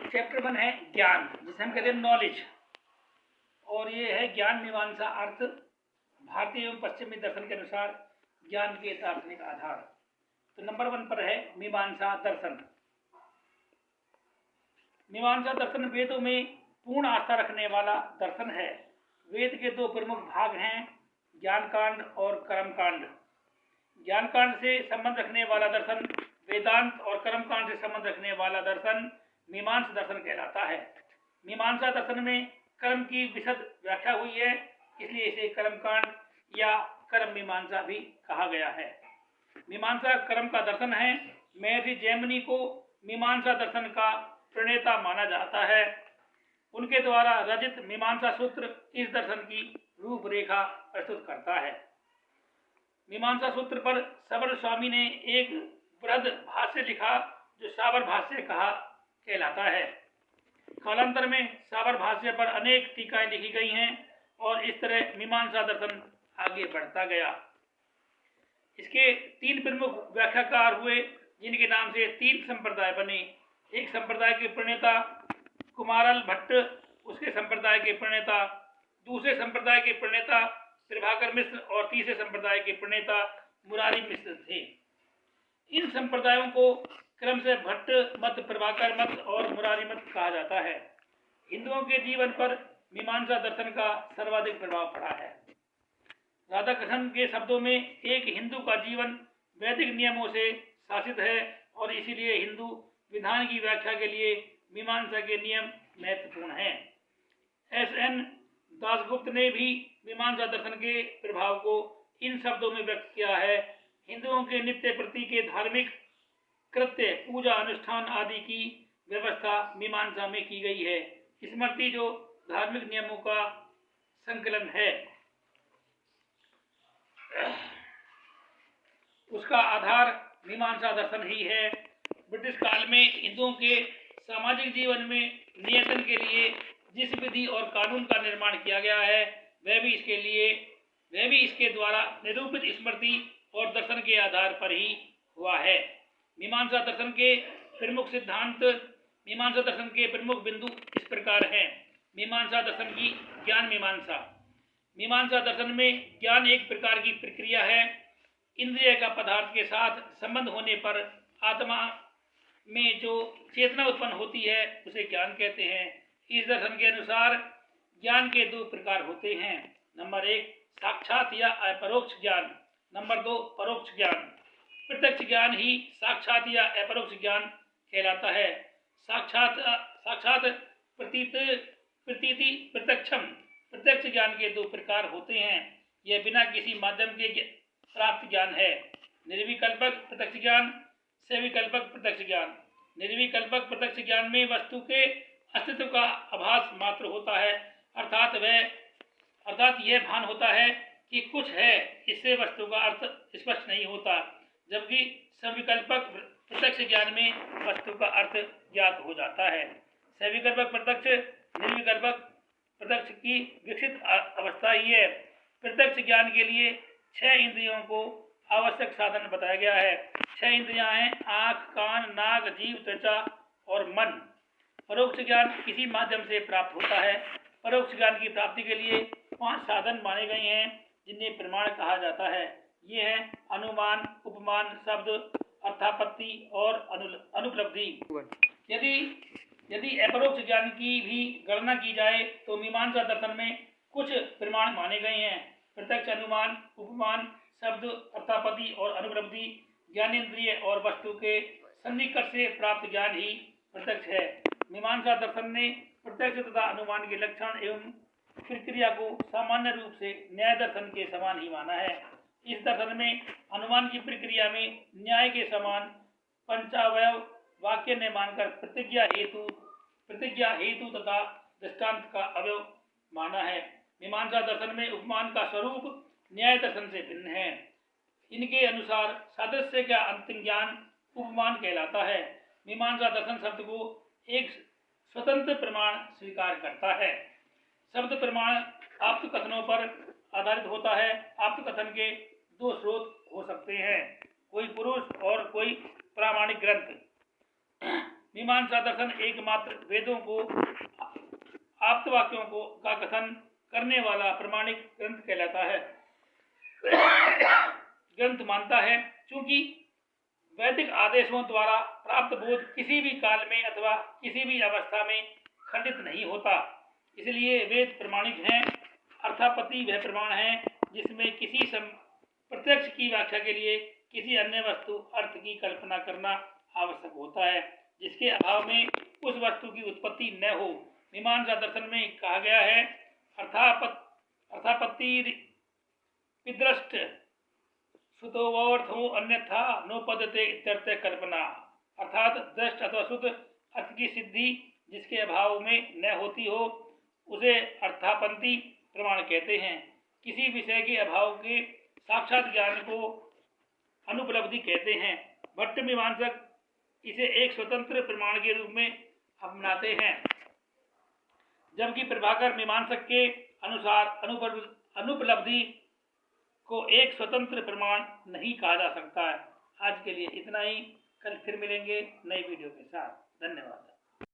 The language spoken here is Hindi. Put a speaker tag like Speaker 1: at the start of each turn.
Speaker 1: चैप्टर 1 है ज्ञान, जिसे हम कहते हैं नॉलेज, और ये है ज्ञान मीमांसा अर्थ। भारतीय एवं पश्चिमी दर्शन के अनुसार ज्ञान के दार्शनिक आधार। तो नंबर 1 पर है मीमांसा दर्शन। मीमांसा दर्शन वेदों में पूर्ण आस्था रखने वाला दर्शन है। वेद के 2 प्रमुख भाग हैं, ज्ञान कांड और कर्म कांड। ज्ञान कांड से संबंध रखने वाला दर्शन वेदांत और कर्म कांड से संबंध रखने वाला दर्शन मीमांसा दर्शन कहलाता है। मीमांसा दर्शन में कर्म की विशद व्याख्या हुई है, इसलिए इसे कर्म कांड या कर्म मीमांसा भी कहा गया है। मीमांसा कर्म का दर्शन है। महर्षि जैमिनी को मीमांसा दर्शन का प्रणेता माना जाता है। उनके द्वारा रचित मीमांसा सूत्र इस दर्शन की रूपरेखा प्रस्तुत करता है। मीमांसा सूत्र पर सबर स्वामी ने एक बृहद भाष्य लिखा, जो साबर भाष्य कहा कहलाता है। कालांतर में साबर भाष्य पर अनेक टीकाएं लिखी गई हैं और इस तरह मीमांसा दर्शन आगे बढ़ता गया। इसके 3 प्रमुख व्याख्याकार हुए, जिनके नाम से 3 संप्रदाय बने। एक संप्रदाय के प्रणेता कुमारल भट्ट, उसके संप्रदाय के प्रणेता, दूसरे संप्रदाय के प्रणेता प्रभाकर मिश्र और तीसरे संप्रदाय के प्रणेता मुरारी मिश्र थे। इन संप्रदायों को क्रम से भट्ट मत, प्रभाकर मत और मुरारी मत कहा जाता है। हिंदुओं के जीवन पर मीमांसा दर्शन का सर्वाधिक प्रभाव पड़ा है। राधाकृष्णन के शब्दों में, एक हिंदू का जीवन वैदिक नियमों से शासित है और इसीलिए हिंदू विधान की व्याख्या के लिए मीमांसा के नियम महत्वपूर्ण हैं। S.N. दासगुप्त ने भी मीमांसा दर्शन के प्रभाव को इन शब्दों में व्यक्त किया है। हिंदुओं के नित्य प्रति के धार्मिक कृत्य, पूजा अनुष्ठान आदि की व्यवस्था मीमांसा में की गई है। स्मृति जो धार्मिक नियमों का संकलन है, उसका आधार मीमांसा दर्शन ही है। ब्रिटिश काल में हिंदुओं के सामाजिक जीवन में नियंत्रण के लिए जिस विधि और कानून का निर्माण किया गया है, वह भी इसके द्वारा निरूपित स्मृति और दर्शन के आधार पर ही हुआ है। मीमांसा दर्शन के प्रमुख सिद्धांत, मीमांसा दर्शन के प्रमुख बिंदु इस प्रकार हैं। मीमांसा दर्शन की ज्ञान मीमांसा। मीमांसा दर्शन में ज्ञान एक प्रकार की प्रक्रिया है। इंद्रिय का पदार्थ के साथ संबंध होने पर आत्मा में जो चेतना उत्पन्न होती है, उसे ज्ञान कहते हैं। इस दर्शन के अनुसार ज्ञान के 2 प्रकार होते हैं। नंबर 1 साक्षात या अपरोक्ष ज्ञान, नंबर 2 परोक्ष ज्ञान। प्रत्यक्ष ज्ञान ही साक्षात या अपरोक्ष ज्ञान कहलाता है। साक्षात प्रतीति प्रत्यक्षम। प्रत्यक्ष ज्ञान के 2 प्रकार होते हैं। यह बिना किसी माध्यम के प्राप्त ज्ञान है। निर्विकल्पक प्रत्यक्ष ज्ञान, सविकल्पक प्रत्यक्ष ज्ञान। निर्विकल्पक प्रत्यक्ष ज्ञान में वस्तु के अस्तित्व का आभास मात्र होता है, अर्थात यह भान होता है कि कुछ है, इससे वस्तु का अर्थ स्पष्ट नहीं होता। जबकि सविकल्पक प्रत्यक्ष ज्ञान में वस्तु का अर्थ ज्ञात हो जाता है। सविकल्पक प्रत्यक्ष निर्विकल्पक प्रत्यक्ष की विकसित अवस्था ही है। प्रत्यक्ष ज्ञान के लिए 6 इंद्रियों को आवश्यक साधन बताया गया है। 6 इंद्रियां हैं, आँख, कान, नाक, जीव, त्वचा और मन। परोक्ष ज्ञान किसी माध्यम से प्राप्त होता है। परोक्ष ज्ञान की प्राप्ति के लिए 5 साधन माने गए हैं, जिन्हें प्रमाण कहा जाता है। ये हैं अनुमान, उपमान, शब्द, अर्थापत्ति और अनुपलब्धि। यदि अपरोक्ष ज्ञान की भी गणना की जाए तो मीमांसा दर्शन में कुछ प्रमाण माने गए हैं। प्रत्यक्ष, अनुमान, उपमान, शब्द, अर्थापत्ति और अनुपलब्धि। ज्ञानेन्द्रिय और वस्तु के सन्निकट से प्राप्त ज्ञान ही प्रत्यक्ष है। मीमांसा दर्शन ने प्रत्यक्ष तथा अनुमान के लक्षण एवं प्रक्रिया को सामान्य रूप से न्याय दर्शन के समान ही माना है। इस दर्शन में अनुमान की प्रक्रिया में न्याय के समान पंचावयव वाक्य ने मानकर प्रतिज्ञा हेतु तथा दृष्टांत का अवयव माना है। मीमांसा दर्शन में उपमान का स्वरूप न्याय दर्शन से भिन्न है। इनके अनुसार सादृश्य का अंतिम ज्ञान उपमान कहलाता है। मीमांसा दर्शन शब्द को एक स्वतंत्र प्रमाण स्वीकार करता है। शब्द प्रमाण आप्त कथनों पर आधारित होता है। आप्त कथन के 2 स्रोत हो सकते हैं, कोई पुरुष और कोई प्रामाणिक ग्रंथ। मीमांसा दर्शन एकमात्र वेदों को आप्तवाक्यों को का कथन करने वाला प्रमाणिक ग्रंथ कहलाता है। ग्रंथ मानता है क्योंकि वैदिक आदेशों द्वारा प्राप्त बोध किसी भी काल में अथवा किसी भी अवस्था में खंडित नहीं होता, इसलिए वेद प्रमाणिक हैं। अर्थापत्ति वह प्रमाण है जिसमें किसी प्रत्यक्ष की व्याख्या के लिए किसी अन्य वस्तु अर्थ की कल्पना करना आवश्यक होता है, जिसके अभाव में उस वस्तु की उत्पत्ति न हो। मीमांसा दर्शन में कहा गया है अर्थापत्ति विदृष्ट सुतोवर्थो अन्यथा नोपद्यते इत्यर्थ कल्पना, अर्थात दृष्ट अथवा शुद्ध अर्थ की सिद्धि जिसके अभाव में न होती हो उसे अर्थापत्ति प्रमाण कहते हैं। किसी विषय के अभाव के साक्षात ज्ञान को अनुपलब्धि कहते हैं। भट्ट मीमांसक इसे एक स्वतंत्र प्रमाण के रूप में अपनाते हैं, जबकि प्रभाकर मीमांसक के अनुसार अनुपलब्धि को एक स्वतंत्र प्रमाण नहीं कहा जा सकता है। आज के लिए इतना ही, कल फिर मिलेंगे नई वीडियो के साथ। धन्यवाद।